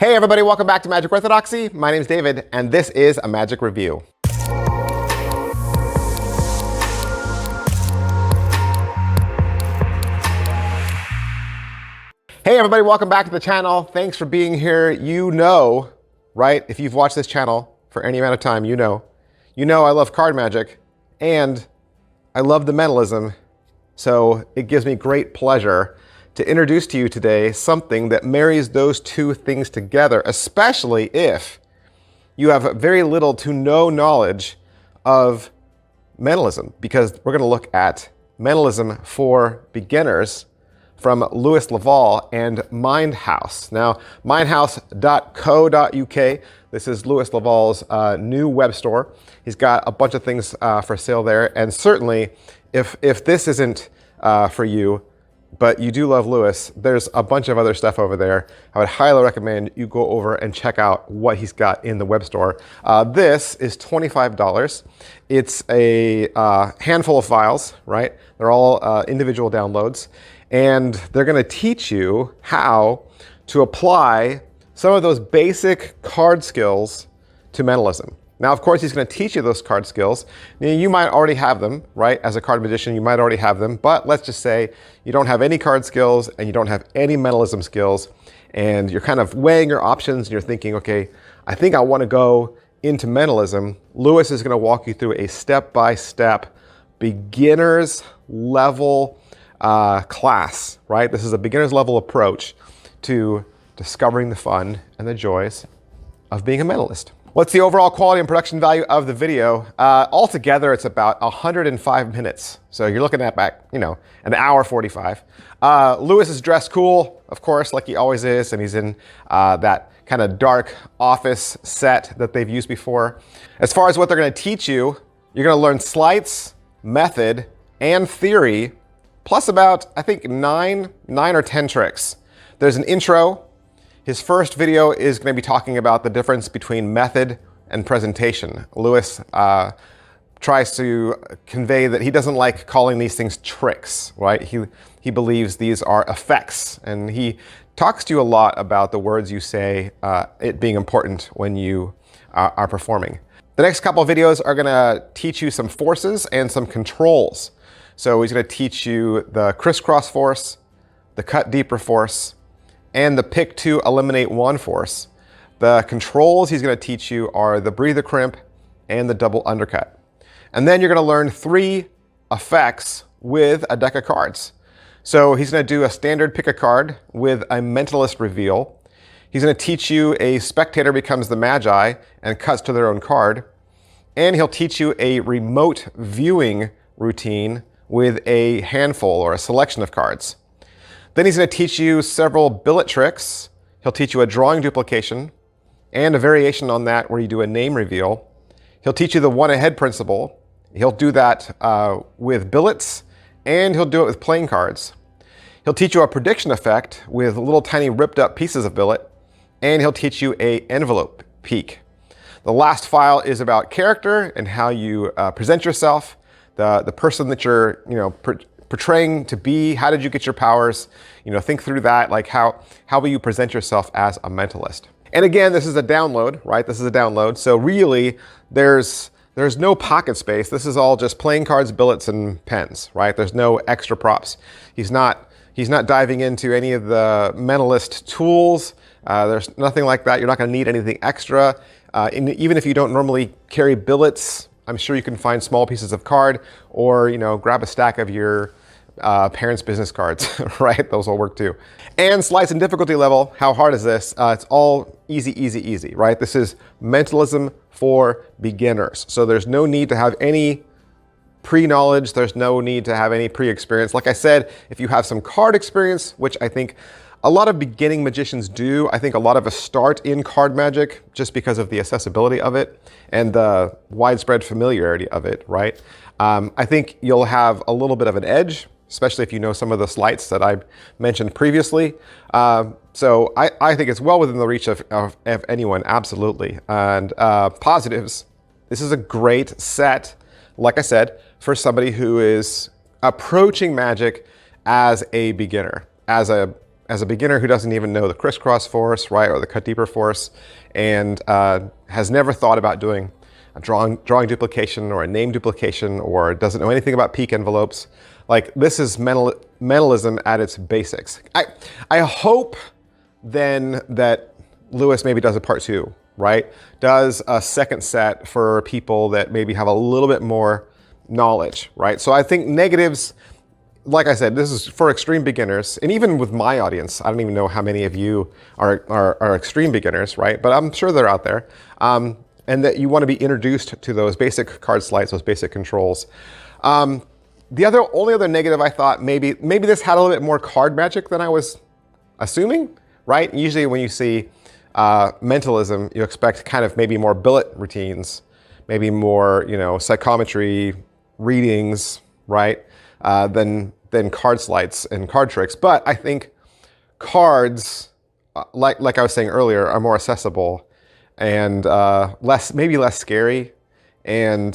Hey everybody, welcome back to Magic Orthodoxy. My name is David, and this is a Magic Review. Hey everybody, welcome back to the channel. Thanks for being here. You know, right? If you've watched this channel for any amount of time, you know I love card magic, and I love the mentalism. So it gives me great pleasure to introduce to you today something that marries those two things together, especially if you have very little to no knowledge of mentalism, because we're going to look at mentalism for beginners from Lewis LeVal and Mindhouse. Now, mindhouse.co.uk. This is Lewis LeVal's new web store. He's got a bunch of things for sale there, and certainly if this isn't for you, but you do love Lewis, there's a bunch of other stuff over there. I would highly recommend you go over and check out what he's got in the web store. This is $25. It's a handful of files, right? They're all individual downloads, and they're gonna teach you how to apply some of those basic card skills to mentalism. Now, of course, he's going to teach you those card skills. You might already have them, right? As a card magician, you might already have them. But let's just say you don't have any card skills and you don't have any mentalism skills, and you're kind of weighing your options and you're thinking, okay, I think I want to go into mentalism. Lewis is going to walk you through a step-by-step beginner's level class, right? This is a beginner's level approach to discovering the fun and the joys of being a mentalist. What's the overall quality and production value of the video? Altogether, it's about 105 minutes. So you're looking at back, an hour 45. Lewis is dressed cool, of course, like he always is, and he's in that kind of dark office set that they've used before. As far as what they're going to teach you, you're going to learn sleights, method, and theory, plus about, I think, nine or 10 tricks. There's an intro. His first video is going to be talking about the difference between method and presentation. Lewis tries to convey that he doesn't like calling these things tricks, right? He believes these are effects, and he talks to you a lot about the words you say, it being important when you are performing. The next couple of videos are going to teach you some forces and some controls. So he's going to teach you the crisscross force, the cut deeper force, and the pick to eliminate one force. The controls he's going to teach you are the breather crimp and the double undercut. And then you're going to learn 3 effects with a deck of cards. So he's going to do a standard pick a card with a mentalist reveal. He's going to teach you a spectator becomes the magi and cuts to their own card. And he'll teach you a remote viewing routine with a handful or a selection of cards. Then he's going to teach you several billet tricks. He'll teach you a drawing duplication and a variation on that where you do a name reveal. He'll teach you the one ahead principle. He'll do that with billets, and he'll do it with playing cards. He'll teach you a prediction effect with little tiny ripped up pieces of billet, and he'll teach you a envelope peek. The last file is about character and how you present yourself, the person that you're portraying to be. How did you get your powers? Think through that, like how will you present yourself as a mentalist? And again, this is a download, right? This is a download. So really, there's no pocket space. This is all just playing cards, billets, and pens, right? There's no extra props. He's not diving into any of the mentalist tools. There's nothing like that. You're not going to need anything extra. Even if you don't normally carry billets, I'm sure you can find small pieces of card, or grab a stack of your parents' business cards, right? Those will work too. And slice and difficulty level, how hard is this? It's all easy, easy, easy, right? This is mentalism for beginners. So there's no need to have any pre-knowledge. There's no need to have any pre-experience. Like I said, if you have some card experience, which I think a lot of beginning magicians do, I think a lot of us start in card magic just because of the accessibility of it and the widespread familiarity of it, right? I think you'll have a little bit of an edge, especially if you know some of the sleights that I mentioned previously. So I think it's well within the reach of anyone, absolutely. And positives, this is a great set, like I said, for somebody who is approaching magic as a beginner, as a as a beginner who doesn't even know the crisscross force, right, or the cut deeper force, and has never thought about doing a drawing duplication or a name duplication, or doesn't know anything about peak envelopes, like this is mentalism at its basics. I hope then that Lewis maybe does a part 2, right? Does a second set for people that maybe have a little bit more knowledge, right? So I think negatives, like I said, this is for extreme beginners, and even with my audience, I don't even know how many of you are extreme beginners, right? But I'm sure they're out there. And that you want to be introduced to those basic card sleights, those basic controls. The only other negative, I thought maybe this had a little bit more card magic than I was assuming, right? Usually when you see mentalism, you expect kind of maybe more billet routines, maybe more, you know, psychometry readings, right? Than card sleights and card tricks. But I think cards, like I was saying earlier, are more accessible and maybe less scary, and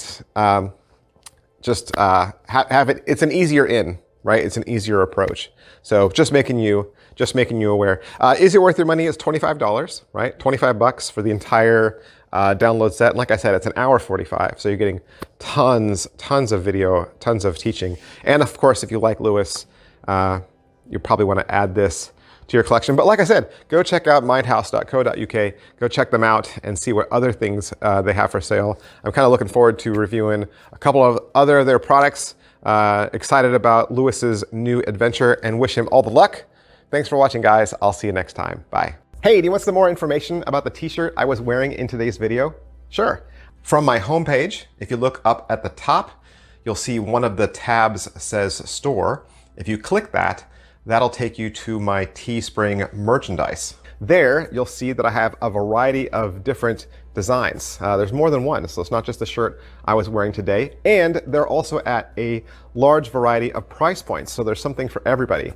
just have it. It's an easier in, right? It's an easier approach. So just making you aware. Is it worth your money? It's $25, right? $25 for the entire download set. And like I said, it's an hour 45, so you're getting tons of video, tons of teaching, and of course, if you like Lewis, you probably want to add this to your collection. But like I said, go check out mindhouse.co.uk. Go check them out and see what other things they have for sale. I'm kind of looking forward to reviewing a couple of other of their products. Excited about Lewis's new adventure and wish him all the luck. Thanks for watching, guys. I'll see you next time. Bye. Hey, do you want some more information about the t-shirt I was wearing in today's video? Sure. From my homepage, if you look up at the top, you'll see one of the tabs says store. If you click that, that'll take you to my Teespring merchandise. There, you'll see that I have a variety of different designs. There's more than one, so it's not just the shirt I was wearing today. And they're also at a large variety of price points, so there's something for everybody.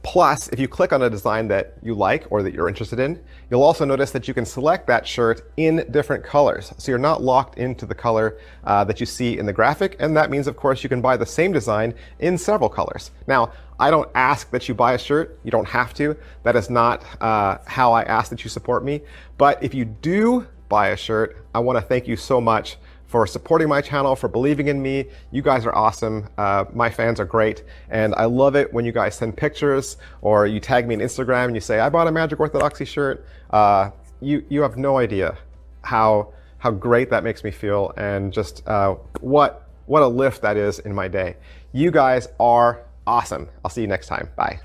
Plus, if you click on a design that you like or that you're interested in, you'll also notice that you can select that shirt in different colors. So you're not locked into the color that you see in the graphic, and that means, of course, you can buy the same design in several colors. Now, I don't ask that you buy a shirt. You don't have to. That is not how I ask that you support me. But if you do buy a shirt, I want to thank you so much for supporting my channel, for believing in me. You guys are awesome. My fans are great. And I love it when you guys send pictures or you tag me on Instagram and you say, I bought a Magic Orthodoxy shirt. You have no idea how great that makes me feel, and just what a lift that is in my day. You guys are awesome. I'll see you next time. Bye.